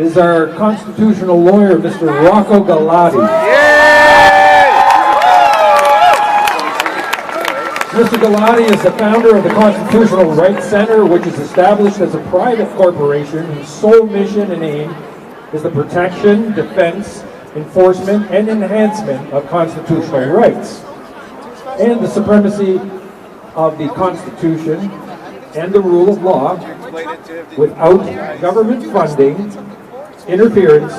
is our constitutional lawyer, Mr. Rocco Galati. Mr. Galati is the founder of the Constitutional Rights Center, which is established as a private corporation whose sole mission and aim is the protection, defense, enforcement, and enhancement of constitutional rights, and the supremacy of the Constitution and the rule of law without government funding, interference,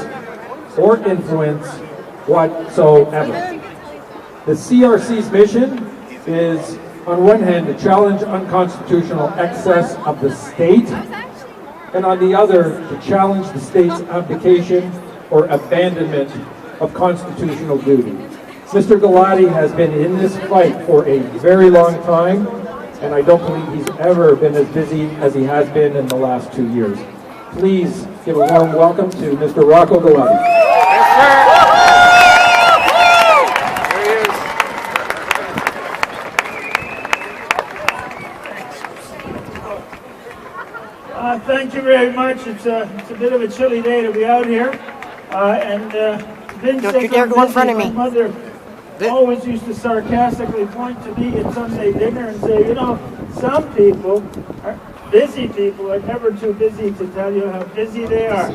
or influence whatsoever. The CRC's mission is, on one hand, to challenge unconstitutional excess of the state, and on the other, to challenge the state's abdication or abandonment of constitutional duty. Mr. Galati has been in this fight for a very long time, and I don't believe he's ever been as busy as he has been in the last 2 years. Please give a warm welcome to Mr. Rocco Galati. Thank you very much. It's a bit of a chilly day to be out here. Vince, Don't you dare go in front of me. My mother always used to sarcastically point to me at Sunday dinner and say, you know, some people, busy people, are never too busy to tell you how busy they are.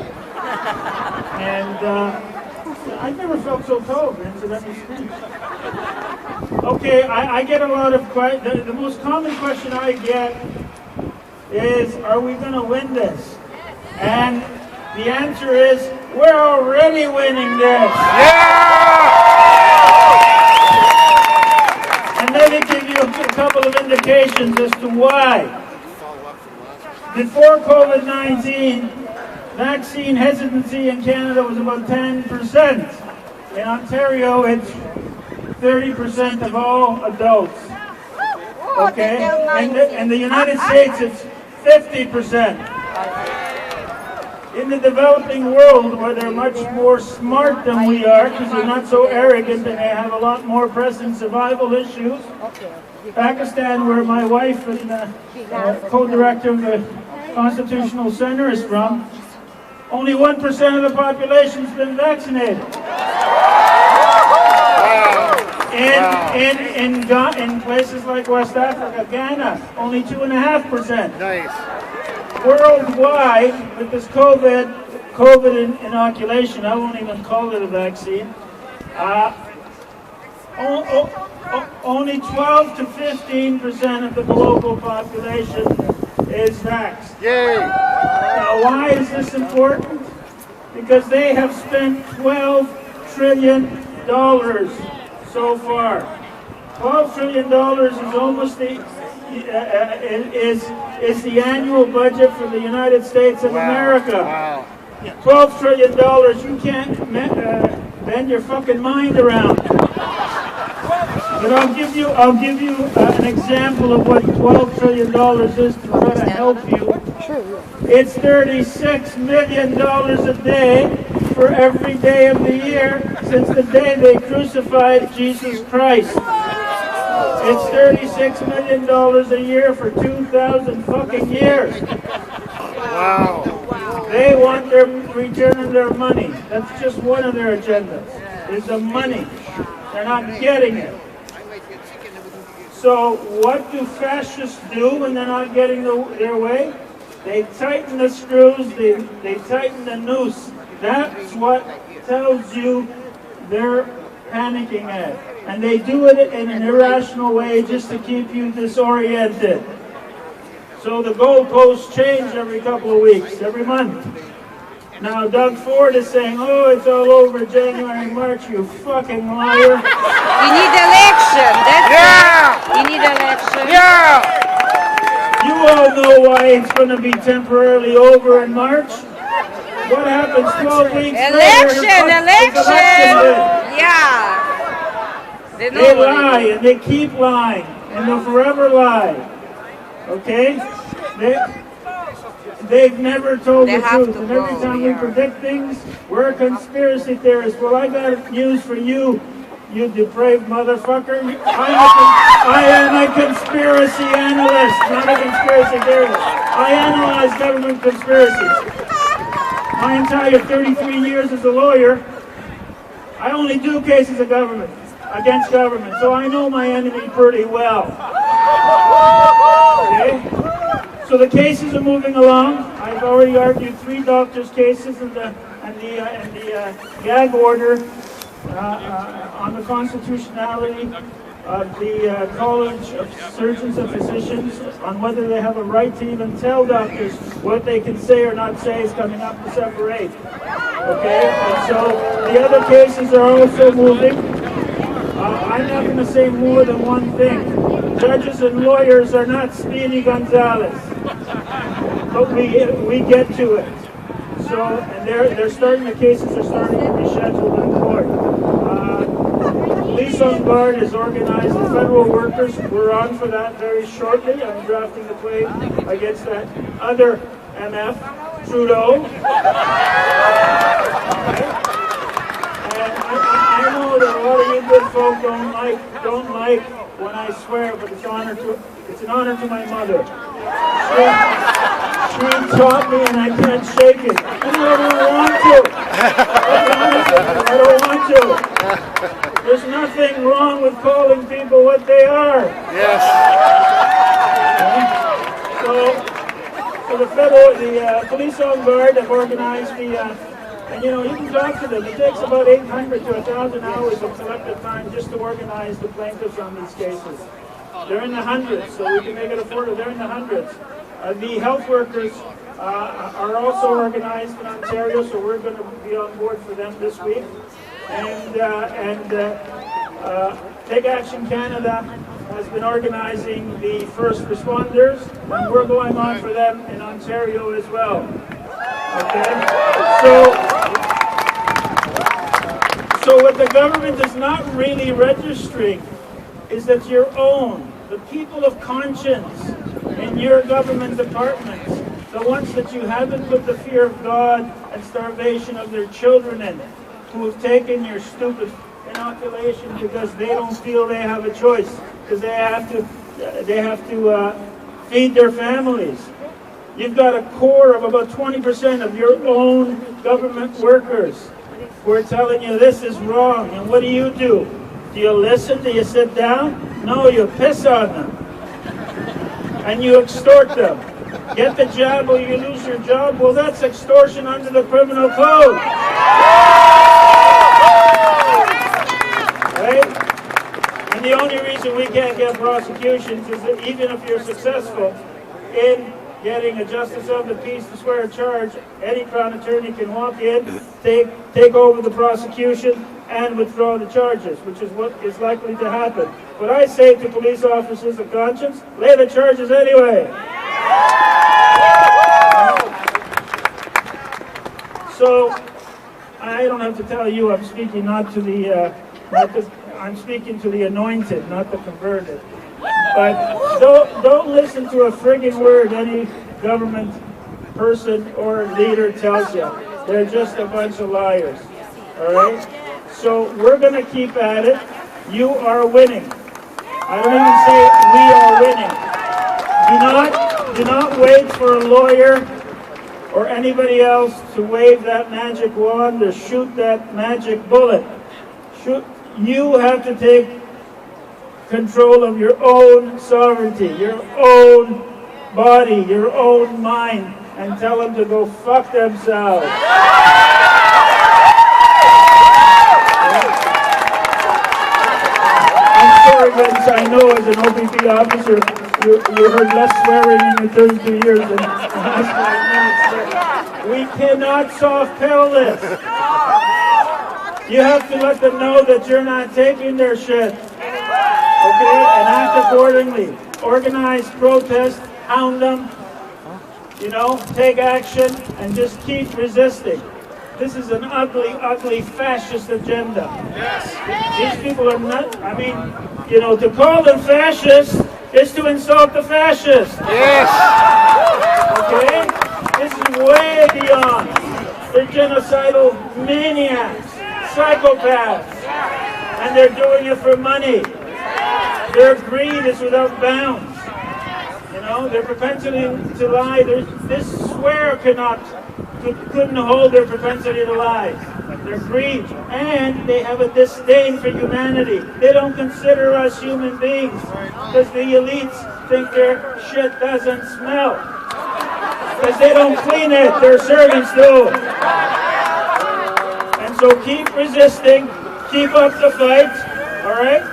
And I never felt so cold, Vince, let me speak. Okay, I get a lot of questions. The most common question I get is, are we going to win this? And the answer is, we're already winning this. Yeah! And let me give you a couple of indications as to why. Before COVID-19, vaccine hesitancy in Canada was about 10%. In Ontario, it's 30% of all adults. Okay? In the United States, it's 50%. In the developing world, where they're much more smart than we are, because they're not so arrogant and they have a lot more pressing survival issues. Pakistan, where my wife and co-director of the Constitutional Center is from, only 1% of the population's been vaccinated. In places like West Africa, Ghana, only 2.5%. Nice. Worldwide, with this COVID inoculation, I won't even call it a vaccine, only 12 to 15% of the global population is vaxxed. Yay! Now, why is this important? Because they have spent $12 trillion so far. $12 trillion is almost is the annual budget for the United States of America. Wow. $12 trillion, you can't bend your fucking mind around. But I'll give you an example of what $12 trillion is to try to help you. It's $36 million a day for every day of the year since the day they crucified Jesus Christ. It's $36 million a year for 2,000 fucking years. Wow. They want their return on their money. That's just one of their agendas, is the money. They're not getting it. So what do fascists do when they're not getting their way? They tighten the screws, they tighten the noose. That's what tells you they're panicking at. And they do it in an irrational way just to keep you disoriented. So the goalposts change every couple of weeks, every month. Now Doug Ford is saying, oh, it's all over January, March, you fucking liar. We need election. That's You need election. Yeah. You all know why it's going to be temporarily over in March. What happens 12 weeks later? Election. Yeah. They lie and they keep lying and they'll forever lie. Okay? They've never told the truth. And every time we predict things, we're a conspiracy theorist. Well, I got news for you, you depraved motherfucker. I am a conspiracy analyst, not a conspiracy theorist. I analyze government conspiracies. my entire 33 years as a lawyer, I only do cases of government, against government, so I know my enemy pretty well. Okay? So the cases are moving along. I've already argued 3 doctors' cases and the gag order on the constitutionality of the College of Surgeons and Physicians on whether they have a right to even tell doctors what they can say or not say is coming up December 8th. Okay? And so the other cases are also moving. I'm not going to say more than one thing. Judges and lawyers are not Speedy Gonzales, but we get to it. So, and they're starting, the cases are starting to be scheduled in court. Police on Guard is organized the federal workers. We're on for that very shortly. I'm drafting the claim against that other MF, Trudeau. And I know that a lot of you good folk don't like when I swear, but it's an honor to my mother. She taught me and I can't shake it. I don't want to. I don't want to. There's nothing wrong with calling people what they are. Yes. So the police on guard have organized and you can talk to them. It takes about 800 to 1,000 hours of collective time just to organize the plaintiffs on these cases. They're in the hundreds, so we can make it affordable. They're in the hundreds. The health workers are also organized in Ontario, so we're going to be on board for them this week. And Take Action Canada has been organizing the first responders, and we're going on for them in Ontario as well. Okay? So what the government is not really registering is that the people of conscience in your government departments, the ones that you haven't put the fear of God and starvation of their children in, who have taken your stupid inoculation because they don't feel they have a choice, because they have to feed their families. You've got a core of about 20% of your own government workers who are telling you this is wrong, and what do? Do you listen? Do you sit down? No, you piss on them. And you extort them. Get the job or you lose your job. Well, that's extortion under the criminal code. Right? And the only reason we can't get prosecutions is that even if you're successful in getting a justice of the peace to swear a charge, any Crown attorney can walk in, take over the prosecution, and withdraw the charges, which is what is likely to happen. But I say to police officers of conscience, lay the charges anyway. So, I don't have to tell you, I'm speaking I'm speaking to the anointed, not the converted. But don't listen to a friggin' word any government person or leader tells you. They're just a bunch of liars. All right? So we're going to keep at it. You are winning. I don't even say we are winning. Do not wait for a lawyer or anybody else to wave that magic wand or shoot that magic bullet. You have to take control of your own sovereignty, your own body, your own mind, and tell them to go fuck themselves. I'm sorry, Vince, I know as an OPP officer, you heard less swearing in your 32 years than last 5 minutes. We cannot soft pedal this. You have to let them know that you're not taking their shit. Okay? And act accordingly. Organize protest, hound them, take action, and just keep resisting. This is an ugly, ugly fascist agenda. Yes. These people are not, to call them fascists is to insult the fascists. Yes. Okay? This is way beyond. They're genocidal maniacs, psychopaths, and they're doing it for money. Their greed is without bounds. Their propensity to lie, this swear cannot couldn't hold their propensity to lie. They're greed, and they have a disdain for humanity. They don't consider us human beings because the elites think their shit doesn't smell. Because they don't clean it, their servants do. And so keep resisting, keep up the fight, all right?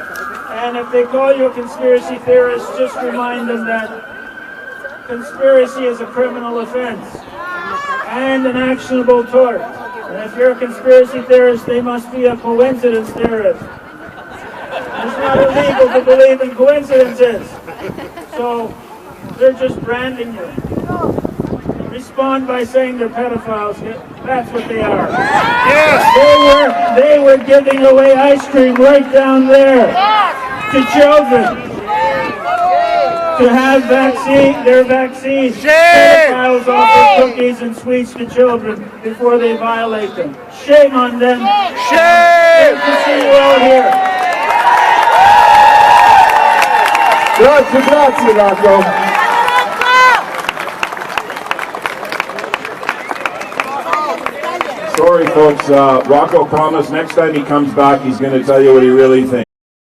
And if they call you a conspiracy theorist, just remind them that conspiracy is a criminal offense and an actionable tort. And if you're a conspiracy theorist, they must be a coincidence theorist. It's not illegal to believe in coincidences. So they're just branding you. Respond by saying they're pedophiles. That's what they are. Yes. They were giving away ice cream right down there to children. To have their vaccine. Pedophiles offer cookies and sweets to children before they violate them. Shame on them. Shame! Great to see you all here. Grazie, Rocco. Sorry, folks. Rocco promised next time he comes back, he's going to tell you what he really thinks.